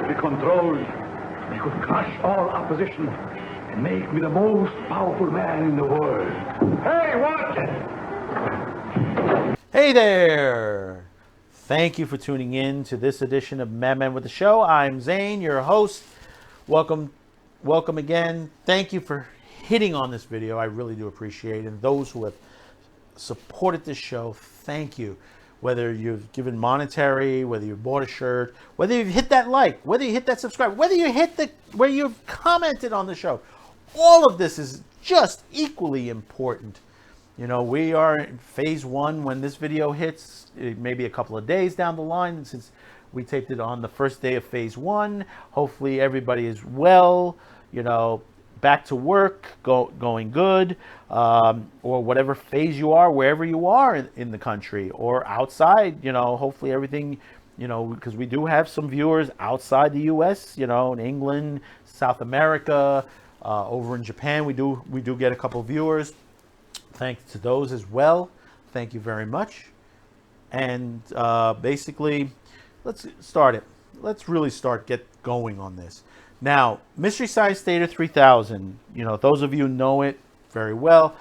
could be controlled, he could crush all opposition and make me the most powerful man in the world. Hey, what? Hey there! Thank you for tuning in to this edition of Madman with the Show. I'm Zane, your host. Welcome again. Thank you for hitting on this video. I really do appreciate it. And those who have supported this show, thank you. Whether you've given monetary, whether you've bought a shirt, whether you've hit that like, whether you hit that subscribe, whether you've commented on the show, all of this is just equally important. You know, we are in phase one when this video hits. It may be a couple of days down the line since we taped it on the first day of phase one. Hopefully everybody is well, you know, back to work, going good, or whatever phase you are, wherever you are in the country or outside. You know, hopefully everything, you know, because we do have some viewers outside the U.S., you know, in England, South America, over in Japan, we do get a couple viewers. Thanks to those as well. Thank you very much. And basically, let's start it. Let's really get going on this. Now, Mystery Science Theater 3000, you know, those of you know it very well.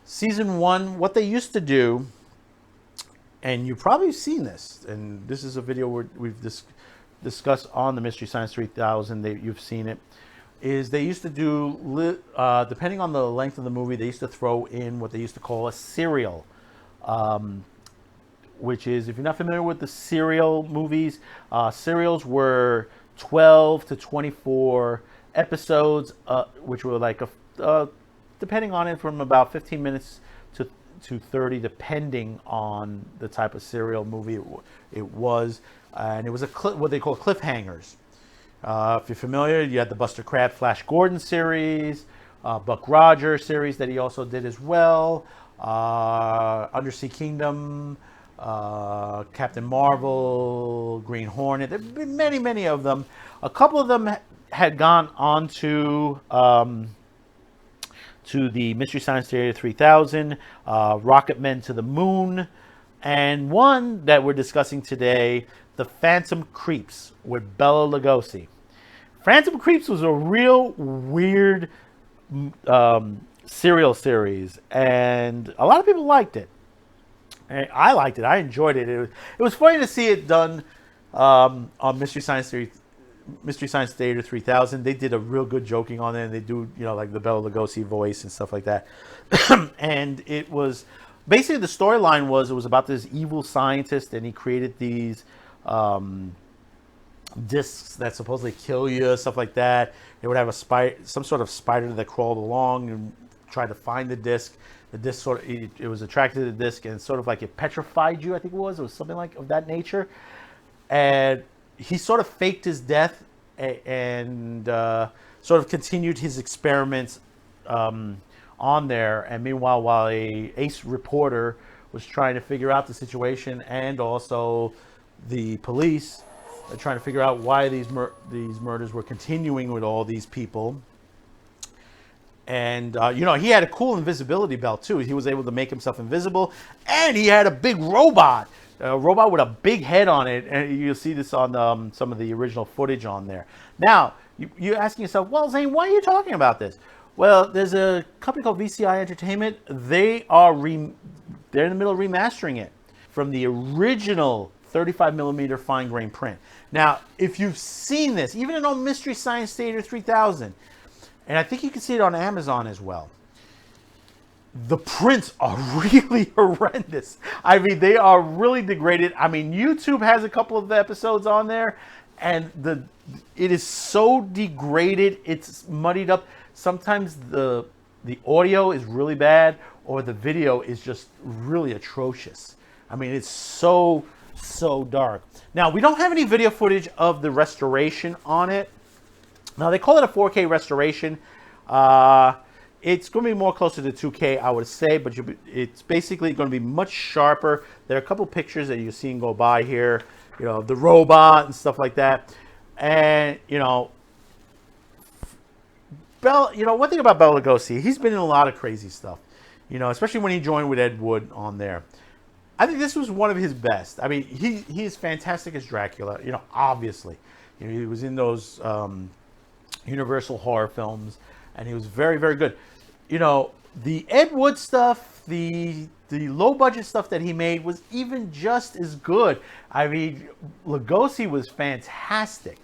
Season 1, what they used to do, and you've probably seen this, and this is a video we've discussed on the Mystery Science 3000, you've seen it, is they used to do, depending on the length of the movie, they used to throw in what they used to call a serial, which is, if you're not familiar with the serial movies, serials were 12 to 24 episodes, which were like, depending on it, from about 15 minutes to 30, depending on the type of serial movie it was. And it was what they call cliffhangers. If you're familiar, you had the Buster Crabbe Flash Gordon series, Buck Rogers series that he also did as well, Undersea Kingdom, Captain Marvel, Green Hornet. There have been many, many of them. A couple of them had gone on to the Mystery Science Theater 3000, Rocket Men to the Moon, and one that we're discussing today, The Phantom Creeps with Bela Lugosi. Phantom Creeps was a real weird serial series, and a lot of people liked it. I liked it. I enjoyed it. It was funny to see it done on Mystery Science Theater 3000. They did a real good joking on it, and they do, you know, like the Bela Lugosi voice and stuff like that. And it was basically, the storyline was, it was about this evil scientist, and he created these discs that supposedly kill you, stuff like that. They would have some sort of spider that crawled along and tried to find the disc. The disc sort of, it was attracted to the disc, and sort of like it petrified you, I think it was something like of that nature. And he sort of faked his death and sort of continued his experiments on there. And meanwhile, while a ace reporter was trying to figure out the situation, and also the police are trying to figure out why these murders were continuing with all these people. And, you know, he had a cool invisibility belt, too. He was able to make himself invisible. And he had a big robot. A robot with a big head on it. And you'll see this on some of the original footage on there. Now, you're asking yourself, well, Zane, why are you talking about this? Well, there's a company called VCI Entertainment. They're in the middle of remastering it from the original 35 millimeter fine grain print. Now, if you've seen this, even on Mystery Science Theater 3000, and I think you can see it on Amazon as well, the prints are really horrendous. I mean, they are really degraded. I mean, YouTube has a couple of the episodes on there, and it is so degraded, it's muddied up. Sometimes the audio is really bad, or the video is just really atrocious. I mean, it's so dark. Now, we don't have any video footage of the restoration on it. Now, they call it a 4K restoration. It's going to be more closer to 2K, I would say, but it's basically going to be much sharper. There are a couple pictures that you're seeing go by here, you know, the robot and stuff like that. And, you know, one thing about Bela Lugosi, he's been in a lot of crazy stuff, you know, especially when he joined with Ed Wood on there. I think this was one of his best. I mean, he is fantastic as Dracula, you know, obviously. You know, he was in those Universal horror films, and he was very, very good. You know, the Ed Wood stuff, the low budget stuff that he made was even just as good. I mean, Lugosi was fantastic.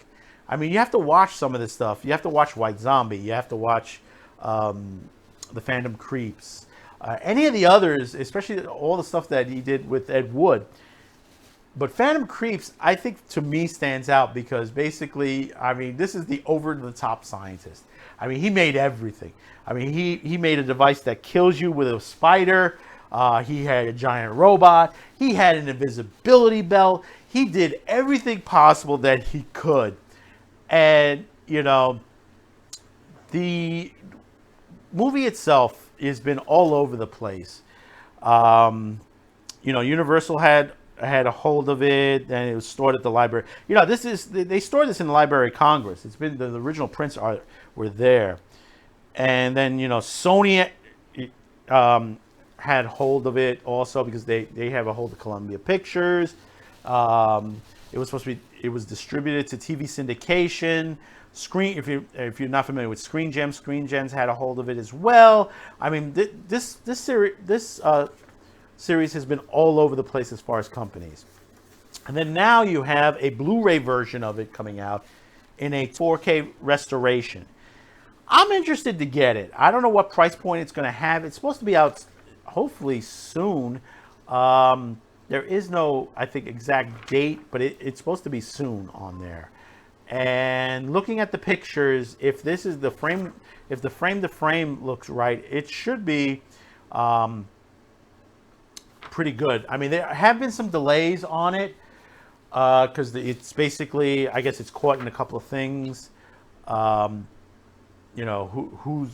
I mean, you have to watch some of this stuff. You have to watch White Zombie. You have to watch The Phantom Creeps. Any of the others, especially all the stuff that he did with Ed Wood. But Phantom Creeps, I think, to me, stands out because basically, I mean, this is the over-the-top scientist. I mean, he made everything. I mean, he made a device that kills you with a spider. He had a giant robot. He had an invisibility belt. He did everything possible that he could. And, you know, the movie itself has been all over the place. You know, Universal had a hold of it, and it was stored at the library. You know, they stored this in the Library of Congress. It's been, the original prints were there. And then, you know, Sony had hold of it also because they have a hold of Columbia Pictures. It was distributed to TV syndication. If you're not familiar with Screen Gems had a hold of it as well. I mean, this series has been all over the place as far as companies. And then now you have a Blu-ray version of it coming out in a 4K restoration. I'm interested to get it. I don't know what price point it's going to have. It's supposed to be out hopefully soon. There is no, I think, exact date, but it's supposed to be soon on there. And looking at the pictures, if this is the frame, if the frame-to-frame looks right, it should be pretty good. I mean, there have been some delays on it because it's basically, I guess it's caught in a couple of things. You know, whose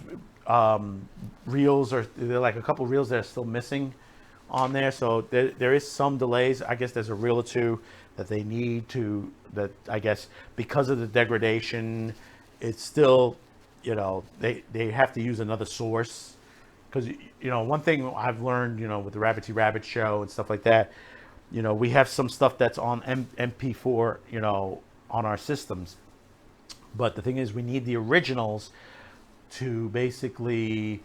reels are, there are like a couple of reels that are still missing on there. So there is some delays. I guess there's a reel or two that they need to, that I guess because of the degradation, it's still, you know, they have to use another source. Because, you know, one thing I've learned, you know, with the Rabbity Rabbit show and stuff like that, you know, we have some stuff that's on MP4, you know, on our systems. But the thing is, we need the originals to basically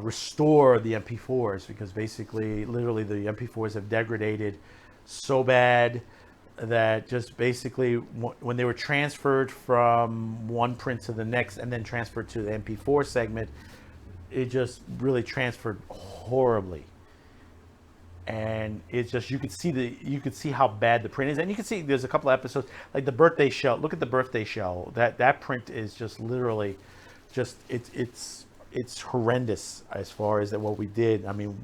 restore the MP4s, because basically, literally, the MP4s have degraded so bad that just basically when they were transferred from one print to the next and then transferred to the MP4 segment, it just really transferred horribly. And it's just, you could see how bad the print is, and you can see there's a couple of episodes like the birthday show. Look at the birthday show. That print is just literally, just it's horrendous as far as what we did. I mean,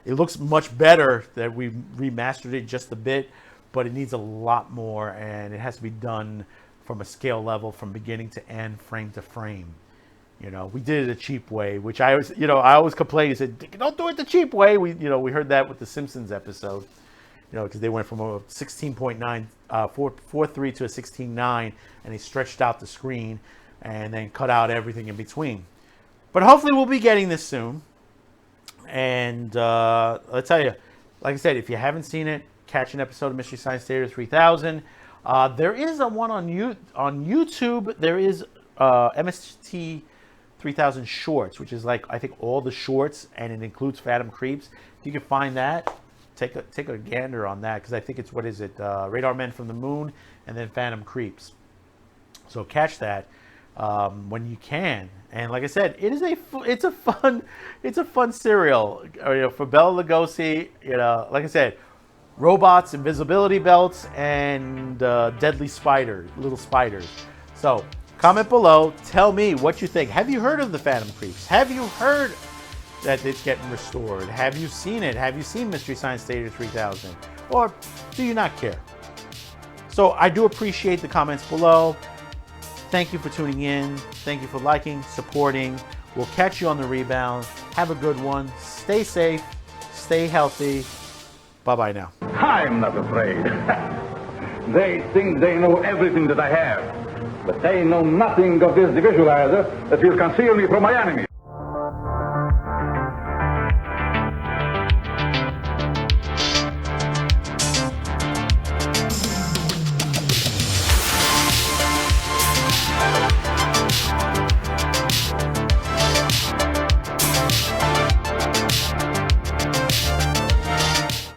it looks much better that we remastered it just a bit, but it needs a lot more, and it has to be done from a scale level, from beginning to end, frame to frame. You know, we did it a cheap way, which I always complained. I said, don't do it the cheap way. We heard that with the Simpsons episode, you know, because they went from a 16.9, 4.3 to a 16.9, and they stretched out the screen and then cut out everything in between. But hopefully we'll be getting this soon. And I'll tell you, like I said, if you haven't seen it, catch an episode of Mystery Science Theater 3000. There is a one on YouTube. There is MST 3000 shorts, which is like, I think, all the shorts, and it includes Phantom Creeps. If you can find that, take a gander on that, because I think it's, what is it, Radar Men from the Moon, and then Phantom Creeps. So catch that when you can. And like I said, it's a fun serial. You know, for Bela Lugosi. You know, like I said, robots, invisibility belts, and deadly little spiders. So comment below. Tell me what you think. Have you heard of the Phantom Creeps? Have you heard that it's getting restored? Have you seen it? Have you seen Mystery Science Theater 3000? Or do you not care? So I do appreciate the comments below. Thank you for tuning in. Thank you for liking, supporting. We'll catch you on the rebound. Have a good one. Stay safe. Stay healthy. Bye-bye now. I'm not afraid. They think they know everything that I have. But they know nothing of this visualizer that will conceal me from my enemies.